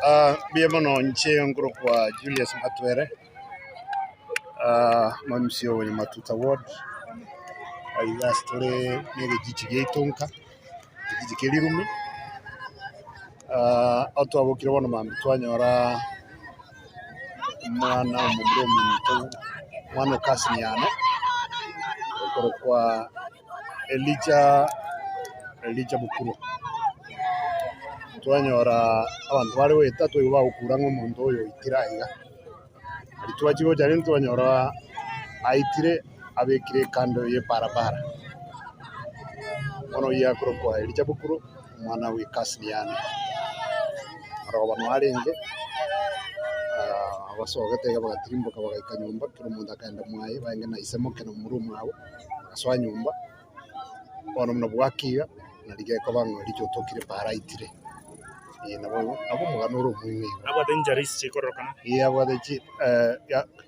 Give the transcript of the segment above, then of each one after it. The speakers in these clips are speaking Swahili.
Bien nche ngoro kwa Julius Matwere mamsio wenye Matuta Ward aiga story nege jichige itonka jikeli rumi auto abokire bono mambi twanyora mwana umugro minto mwana kasniana ngoro kwa Elijah Bukuru twanyora abantu bari weta twiba gukura nk'umuntu uyu itirahiga ritwa kigo cyane twanyora aitire abekire kando ye barabara ono yakoro kwa Elijah Bukuru mwana we kasniana araba marenge abasogete bagatimbuka bagakanyumba turi munda kanda mwaye bange na isemo keno muri umwabo aswa nyumba ono mno bwakiga nalige ko bango ricyo tokire paraitire nabo abo muganuro mwimwe abo dangerous chikorokana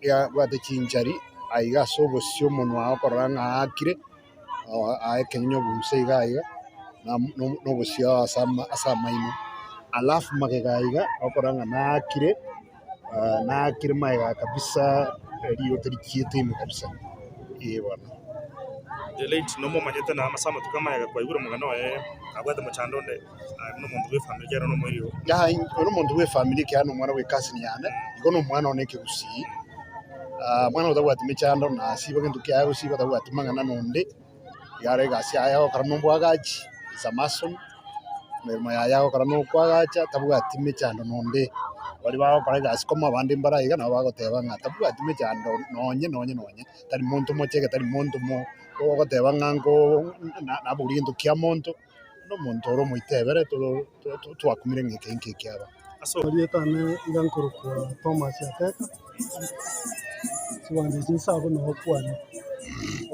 ya chinjari aiga sobo sio mono akoranga akire aekenyo bumseiga aiga no bosio asama ino alafu magegaiga akoranga na akire maiga kabisa rio trikiete ime kabisa bwana the late no manyete na masama tukama kwa iguro mugano abwate muchandonde no muntu we family yaro no moyo no muntu we family kyano mwana we kasini yana igono mwana oneke gusi mwana udabwate michando na siba kintu kyayo siba dabwate mangana nonde yare gasi ayaho karano bwagachi isamason merma yayo karano kwagacha tabwate michando nonde bari baho para gasi koma abandi mbarayiga nabo bagoteba ngata tabwate michando nonye tari muntu mocheke tari muntu mo ogoteba ngango na burindu kya muntu no muntu oro muitebere twakumire ngeke kyaba aso yetane ngankuru kwa Thomas Ateka siwande zinsabo no kwana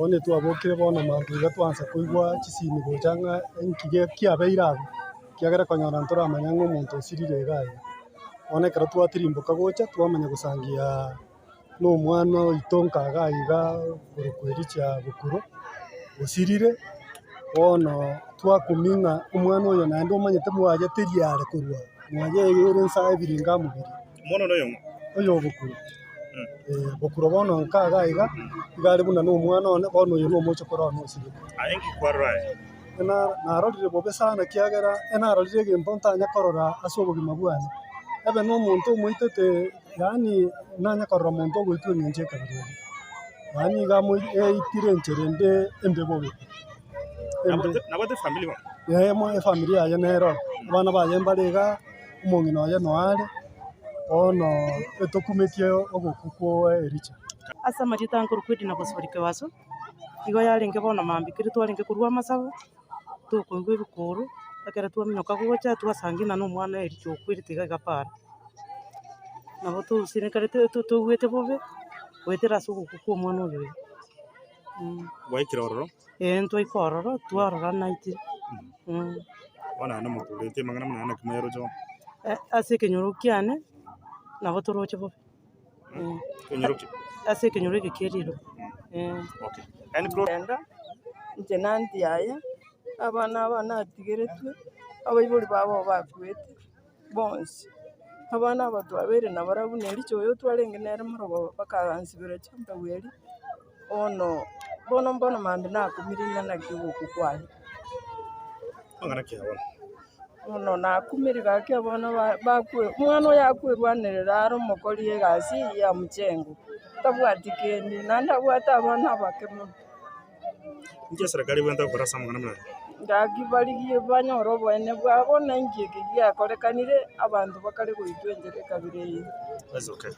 one twabokire bona mandu twanza kuigwa kisini gojanga enkige kyabeirago kyagera konyora ntora amanyango muntu osirire gaye one kara twatirimbuka gocha twamanya gusangia no mwana itonka gaiga urukweri cha Bukuru osirire ono twakuminga umwana oyo nande omanyete mwaje teriare kurwa mwaje yere nsa ebiringa mubiri mono no oyo Bukuru Bukuru bono nkaga igari buna no mwana ono oyo no mocho kora no osirire ayengi kwarai na rodire bobe sana kiagera rodire gemponta nya korora asobogima bwana ebe no muntu muitete yani nanya korora muntu goitwe nje kabiri yani gamo itire ncherende embebobe nabate family wa mo familia ya nero bana ba yembarega umongino ya noare ono etokumetie ogokuko ericha asa marita nkuru kwidi na bosorike waso igo yarenge bona mambikire twarenge kurwa masabo tukongwe Bukuru akera twaminoka gocha twasangina no mwana ericho kwirite gapara nabo tusine karete tuwete bobe wetera suku kuko mwana oyo waikirororo ntwa ikororo twarora naiti wana no muturete mangana mwana kumero jo ase kenyoro kiane nabo toroche bobe kenyoroki ase kenyoro gekiriro okay and bro njenanti aya abana atigeretwe abayibori babo bakwete bonse abana abatwabere nabarabune ericho yo twarenge nere murogo bakansibira chamba weri ono bono mande nakumirina na kibuku kwaye angana kiabona ono nakumirira ke abana bakwe mwana yakwerwanerera aro mukori egasi ya muchengo tabwatikendi nanda bwata abana bakemo nje serikali wenda kurasa mangana mwana ngagibarigie banyoro bwene bwabona ngike giakorekanire abantu bakare goitwenjere kabire that's okay